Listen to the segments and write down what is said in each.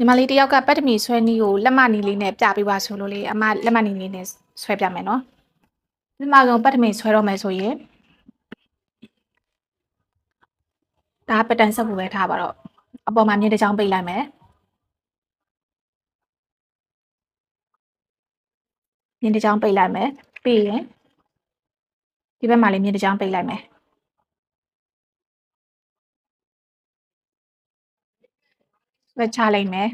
ညီမလေးတယောက်ကပတ်တမီဆွဲနည်းကိုလက်မနီလေးနဲ့ပြပေးပါဆိုလို့လေအမလက်မနီလေးနဲ့ဆွဲပြမယ်နော်ပထမဆုံးပတ်တမီဆွဲတော့မယ်ဆိုရင်ဒါပတန်ဆက်ဖို့ပဲထားပါတော့အပေါ်မှာမြေတစ်ချောင်းပိတ်လိုက်မယ်မြေတစ်ချောင်းပိတ်လိုက်မယ်ပြီးရင်ဒီဘက်မှာလည်းမြေတစ်ချောင်းပိတ်လိုက်မယ်ဆွဲချလိုက်မယ်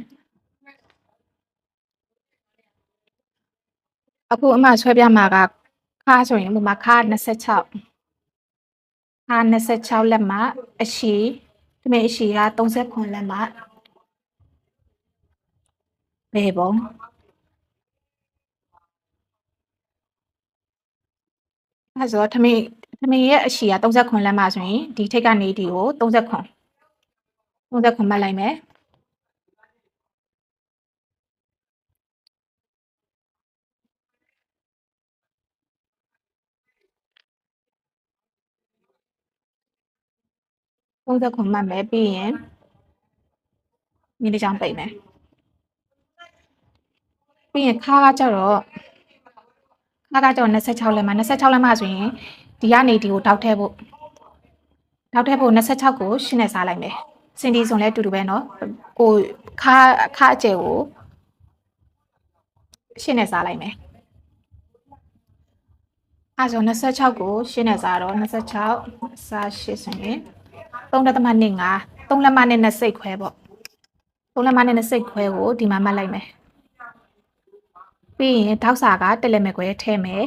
အခုအမဆွဲပြမှာကခါဆိုရင်ဒီမှာခါ26ခါ26လက်မှာအရှိဒီမဲ့အရှိက39လက်မှာဘယ်ပုံအဲဆိုထမင်းရဲ့အရှိက39လက်မှာဆိုရင်ဒီထိတ်ကနေဒီကို39မှတ်လိုက်မယ်39မှတ်မယ်ပြီးရင်မြေတစ်ချောင်းပိတ်မယ်ပြီးရင်ခါကကြတော့26လက်မှာ26လက်မှာဆိုရင်ဒီကနေဒီကိုတောက်ထည့်ဖို့26ကို8နဲ့စားလိုက်မယ်စင်ဒီစုံလဲတူတူပဲเนาะကိုခါအကျယ်ကို8နဲ့စားလိုက်မယ်အဲဆို26ကို8နဲ့စားတော့26စား8ဆိုရင်3.25 3လက်မနဲ့2စိတ်ခွဲပေါ့3လက်မနဲ့2စိတ်ခွဲကိုဒီမှာမှတ်လိုက်မယ်ပြီးရင်ထောက်စာကတက်လက်မဲ့ခွဲထည့်မယ်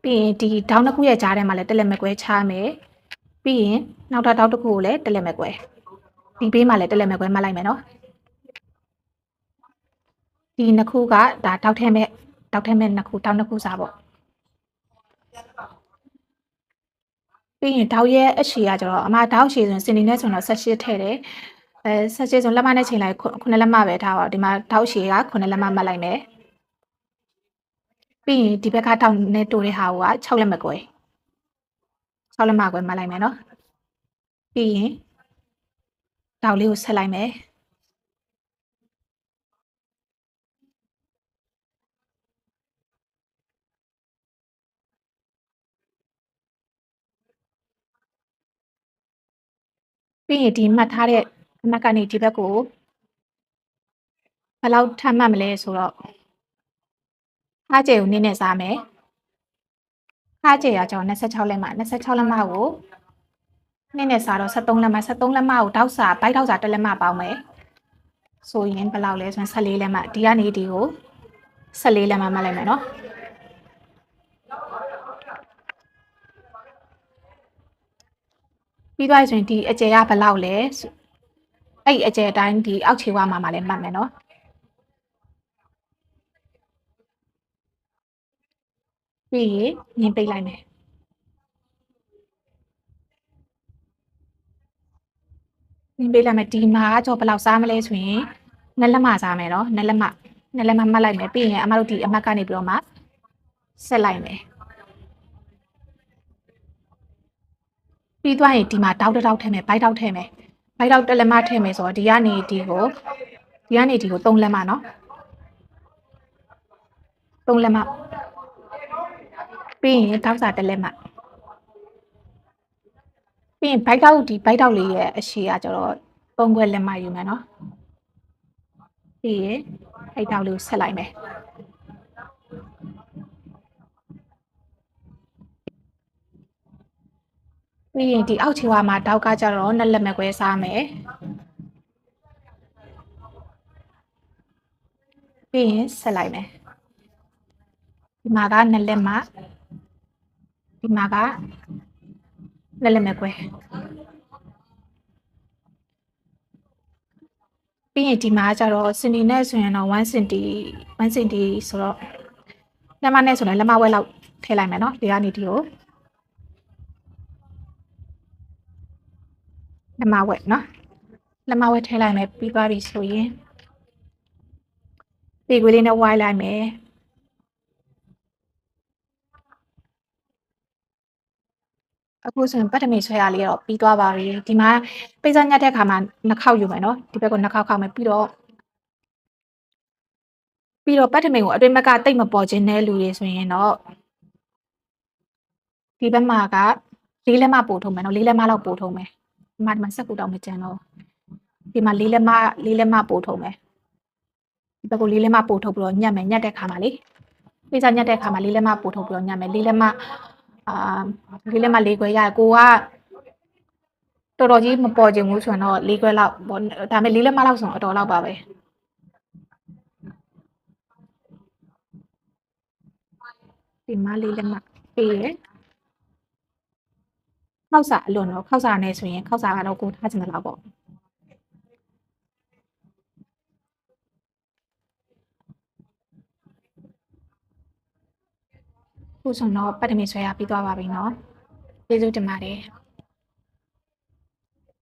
ပြီးရင်ဒီဒေါင်းတစ်ခုရဲ့ကြားထဲမှာလည်းတက်လက်မဲ့ခွဲချမယ်ပြီးရင်နောက်တစ်ခုကိုလည်းတက်လက်မဲ့ခွဲဒီဘေးမှာလည်းတက်လက်မဲ့ခွဲမှတ်လိုက်မယ်နော်ဒီနှစ်ခုကဒါတောက်ထဲမဲ့နှစ်ခုတောက်နှစ်ခုစားပေါ့ပြီးရင်တောက်ရဲ့အရှည်ကကျတော့အမတောက်ရှည်ဆိုရင်စင်ဒီနဲ့ဆိုတော့18ထည့်တယ်18ဆိုလက်မနဲ့ချိန်လိုက်9လက်မပဲထားပါဒီမှာတောက်ရှည်က9လက်မမှတ်လိုက်မယ်ပြီးရင်ဒီဘက်ကတောက်နဲ့တိုးတဲ့ဟာက6လက်မကွယ်6လက်မကွယ်မှတ်လိုက်မယ်နော်ပြီးရင်တောက်လေးကိုဆက်လိုက်မယ်ပြီးရင်ဒီမှတ်ထားတဲ့အမှတ်ကနေဒီဘက်ကိုဘယ်လောက်ထပ်မှတ်မလဲဆိုတော့ခါကျယ်ကိုနည်းနဲ့စားမယ်ခါကျယ်ကကျွန်တော်26လက်မကိုနည်းနဲ့စားတော့73လက်မကိုတောက်စာဘိုက်တောက်စာ1လက်မပေါင်းမယ်ဆိုရင်ဘယ်လောက်လဲဆိုရင်14လက်မဒီကနေဒီကို14လက်မမှတ်လိုက်မယ်နော်ပြီးသွားဆိုရင်ဒီအကျယ်ကဘယ်လောက်လဲအဲ့အကျယ်အတိုင်းဒီအောက်ခြေဝါမှာလည်းမှတ်မယ်နော်ပြီးရင်ညင်ပိတ်လိုက်မယ်ညင်ပိတ်လိုက်မယ်ဒီမှာကြောဘယ်လောက်စားမလဲဆိုရင်နှစ်လက်မစားမယ်နော်နှစ်လက်မမှတ်လိုက်မယ်ပြီးရင်အမတို့ဒီအမှတ်ကနေပြီးတော့မှဆက်လိုက်မယ်ပြီးသွားရင်ဒီမှာတောက်တောက်ထည့်မယ်ဘိုက်တောက်ထည့်မယ်ဘိုက်တောက်1လက်မထည့်မယ်ဆိုတော့ဒီကနေဒီကို3လက်မနော်3လက်မပြီးရင်တောက်စာ1လက်မပြီးရင်ဘိုက်တောက်လေးရဲ့အရှည်ကကျတော့3ခွက်လက်မယူမယ်နော်ပြီးရင်အဲ့တောက်လေးကိုဆက်လိုက်မယ်ပြီးရင်ဒီအောက်ခြေဝါမှာတောက်ကကြတော့2လက်မခွဲစားမယ်ပြီးရင်ဆက်လိုက်မယ်ဒီမှာက2လက်မဒီမှာက2လက်မခွဲပြီးရင်ဒီမှာကျတော့စင်တီနဲ့ဆိုရင်တော့1စင်တီဆိုတော့လက်မနဲ့ဆိုရင်လက်မဝက်လောက်ထည့်လိုက်မယ်နော်ဒီကနေဒီကိုလက်မဝက်နော်လက်မဝက်ထည့်လိုက်မယ်ပြီးသွားပြီဆိုရင်ပေခွေးလေးနဲ့ဝိုင်းလိုက်မယ်အခုဆိုရင်ပတ်တမီဆွဲရလေးတော့ပြီးသွားပါပြီဒီမှာပိတ်စညက်တဲ့ခါမှာ2ခေါက်ယူမယ်နော်ဒီဘက်ကို2ခေါက်ခောက်မယ်ပြီးတော့ ပြီးတော့ပတ်ထမိန်ကိုအတွင်းဘက်ကတိတ်မပေါ်ခြင်းတဲ့လူတွေဆိုရင်တော့ဒီဘက်မှာကလေးလက်မပို့ထုံးမယ်နော်လေးလက်မလောက်ပို့ထုံးမယ်ဒီမှာဆက်ကူတောင်းမကြမ်းတော့ဒီမှာလေးလက်မပို့ထုံးမယ်ဒီဘက်ကိုလေးလက်မပို့ထုတ်ပြီးတော့ညက်မယ်ညက်တဲ့ခါမှာလေပိစာညက်တဲ့ခါမှာလေးလက်မပို့ထုတ်ပြီးတော့ညက်မယ်လေးလက်မလေးခွဲရကိုကတော်တော်ကြီးမပေါ်ခြင်းဘူးဆိုရင်တော့လေးခွဲလောက်ပေါ့ဒါပေမဲ့လေးလက်မလောက်ဆိုတော့အတော်လောက်ပါပဲဒီမှာလေးလက်မပေးရခောက်စာအလွန်တော့ခောက်စာနဲ့ဆိုရင်ခောက်စာကတော့ကိုထားချင်တယ်လောက်ပေါ့ခုဆိုတော့ပတ်တမီဆွဲရပြီးသွားပါပြီเนาะကျေးဇူးတင်ပါတယ်